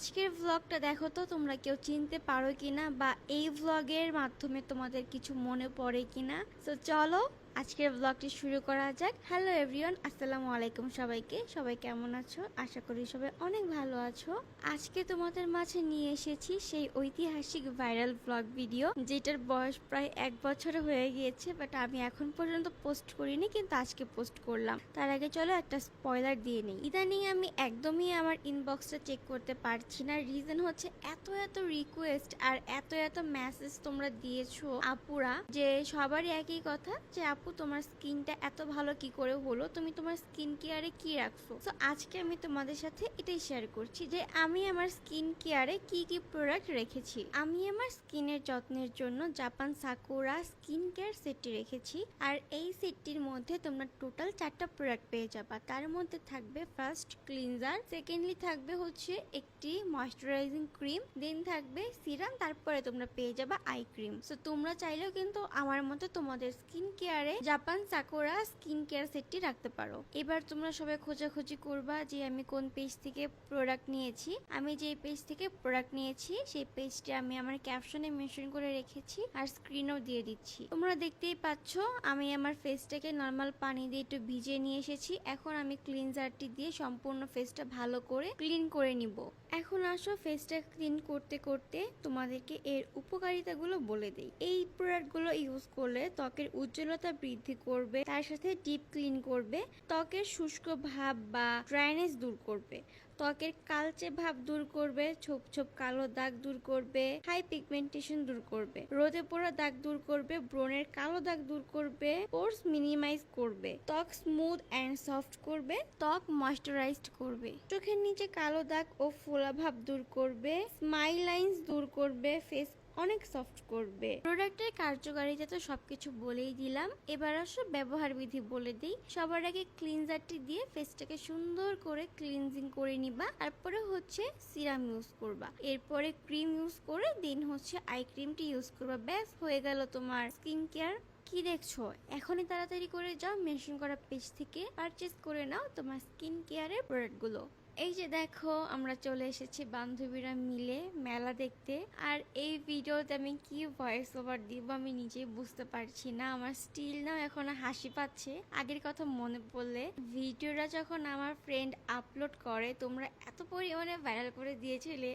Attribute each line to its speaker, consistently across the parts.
Speaker 1: আজকের ব্লগটা দেখো তো তোমরা কেউ চিনতে পারো কিনা বা এই ব্লগের মাধ্যমে তোমাদের কিছু মনে পড়ে কিনা। তো চলো আজকের ব্লগটি শুরু করা যাক। হ্যালো এভরিওয়ান, আসসালামু আলাইকুম সবাইকে। সবাই কেমন আছো? আশা করি সবাই অনেক ভালো আছো। আজকে তোমাদের মাঝে নিয়ে এসেছি সেই ঐতিহাসিক ভাইরাল ব্লগ ভিডিও, যেটার বয়স প্রায় 1 বছর হয়ে গিয়েছে, বাট আমি এখন পর্যন্ত পোস্ট করিনি, কিন্তু আজকে পোস্ট করলাম। তার আগে চলো একটা স্পয়লার দিয়ে নিই। ইদানিং আমি একদমই আমার ইনবক্সটা চেক করতে পারছি না। রিজন হচ্ছে এত রিকোয়েস্ট আর এত মেসেজ তোমরা দিয়েছো আপুরা, যে সবারই একই কথা যে আপু তোমার স্কিনটা এত ভালো কি করে হলো, তুমি তোমার স্কিন কেয়ারে কি রাখছো। তো আজকে আমি তোমাদের সাথে এটাই শেয়ার করছি যে আমি আমার স্কিন কেয়ারে কি কি প্রোডাক্ট রেখেছি। আমি আমার স্কিনের যত্নের জন্য জাপান সাকুরা স্কিন কেয়ার সেটটি রেখেছি, আর এই সেটটির মধ্যে তোমরা টোটাল 4টা প্রোডাক্ট পেয়ে যাবা। তার মধ্যে থাকবে ফার্স্ট ক্লিনজার, সেকেন্ডলি থাকবে হচ্ছে একটি ময়শ্চারাইজিং ক্রিম, দেন থাকবে সিরাম, তারপরে তোমরা পেয়ে যাবা আই ক্রিম। সো তোমরা চাইলেও কিন্তু আমার মতো তোমাদের স্কিন কেয়ারে জাপান সাকুরা স্কিন কেয়ার সেটটি রাখতে পারো। এবার তোমরা সবাই খোঁজাখুঁজি করবা যে আমি কোন পেজ থেকে প্রোডাক্ট নিয়েছি। আমি যে পেজ থেকে প্রোডাক্ট নিয়েছি সেই পেজটি আমি আমার ক্যাপশনে মেনশন করে রেখেছি আর স্ক্রিনও দিয়ে দিচ্ছি। তোমরা দেখতেই পাচ্ছ আমি আমার ফেসটাকে নর্মাল পানি দিয়ে একটু ভিজিয়ে নিয়ে এসেছি। এখন আমি ক্লিনজারটি দিয়ে সম্পূর্ণ ফেসটা ভালো করে ক্লিন করে নিব। এখন আসো ফেসটা ক্লিন করতে করতে তোমাদেরকে এর উপকারিতাগুলো বলে দেই। এই প্রোডাক্টগুলো ইউজ করলে ত্বকের উজ্জ্বলতা বৃদ্ধি করবে, তার সাথে ডিপ ক্লিন করবে, ত্বকের শুষ্ক ভাব বা ড্রাইনেস দূর করবে, ত্বকের কালচে ভাব দূর করবে, ছোপ ছোপ কালো দাগ দূর করবে, হাই পিগমেন্টেশন দূর করবে, রোদে পোড়া দাগ দূর করবে, ব্রণের কালো দাগ দূর করবে, পোরস মিনিমাইজ করবে, ত্বক স্মুথ এন্ড সফট করবে, ত্বক ময়শ্চারাইজড করবে, চোখের নিচে কালো দাগ ও ফোলা ভাব দূর করবে, স্মাইল লাইন্স দূর করবে, ফেস অনেক সফট করবে। প্রোডাক্টের কার্যকারিতা তো সবকিছু বলেই দিলাম, এবার আসো ব্যবহার বিধি বলে দিই। সবার আগে ক্লিনজারটি দিয়ে ফেসটাকে সুন্দর করে ক্লিনজিং করে নিবা, তারপরে হচ্ছে সিরাম ইউজ করবা, এরপরে ক্রিম ইউজ করে দেন হচ্ছে আই ক্রিমটি ইউজ করবা। ব্যাস হয়ে গেল তোমার স্কিন কেয়ার। কি দেখছো? এখনই তাড়াতাড়ি করে যাও মেনশন করা পেজ থেকে পারচেজ করে নাও তোমার স্কিন কেয়ারের প্রোডাক্টগুলো। এই যে দেখো আমরা চলে এসেছি বান্ধবীরা মিলে মেলা দেখতে, আর এই ভিডিওতে আমি কি ভয়েস ওভার দিব আমি নিজেই বুঝতে পারছি না। আমার স্টিল নাও এখন হাসি পাচ্ছে আগের কথা মনে পড়লে। ভিডিওটা যখন আমার ফ্রেন্ড আপলোড করে তোমরা এত পরিমাণে ভাইরাল করে দিয়েছিলে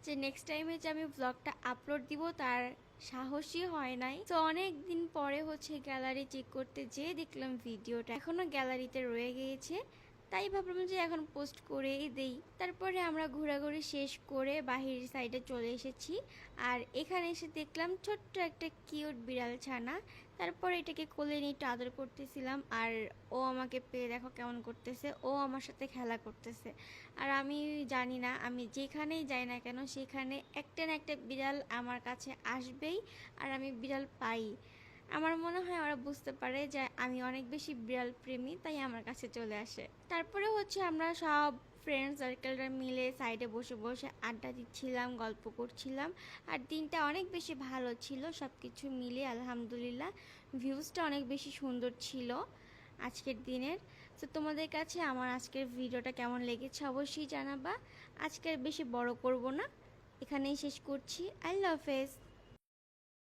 Speaker 1: যে নেক্সট টাইমে যে আমি ব্লগটা আপলোড দিব তার সাহসী হয় নাই। তো অনেক দিন পরে হচ্ছে গ্যালারি চেক করতে যেয়ে দেখলাম ভিডিওটা এখনো গ্যালারিতে রয়ে গিয়েছে, তাই ভাবলাম যে এখন পোস্ট করেই দেই। তারপরে আমরা ঘোরাঘুরি শেষ করে বাহিরের সাইডে চলে এসেছি, আর এখানে এসে দেখলাম ছোট্ট একটা কিউট বিড়াল ছানা। তারপরে এটাকে কোলে নিয়ে একটু আদর করতেছিলাম, আর ও আমাকে পেয়ে দেখো কেমন করতেছে, ও আমার সাথে খেলা করতেছে। আর আমি জানি না, আমি যেখানেই যাই না কেন সেখানে একটা না একটা বিড়াল আমার কাছে আসবেই, আর আমি বিড়াল পাই। আমার মনে হয় ওরা বুঝতে পারে যে আমি অনেক বেশি বিড়াল প্রেমী, তাই আমার কাছে চলে আসে। তারপরে হচ্ছে আমরা সব ফ্রেন্ড সার্কেলরা মিলে সাইডে বসে বসে আড্ডা দিচ্ছিলাম, গল্প করছিলাম, আর দিনটা অনেক বেশি ভালো ছিল সব কিছু মিলে। আলহামদুলিল্লাহ ভিউজটা অনেক বেশি সুন্দর ছিল আজকের দিনের। তো তোমাদের কাছে আমার আজকের ভিডিওটা কেমন লেগেছে অবশ্যই জানাবা। আজকের বেশি বড় করব না, এখানেই শেষ করছি। আল্লাহ হাফেজ।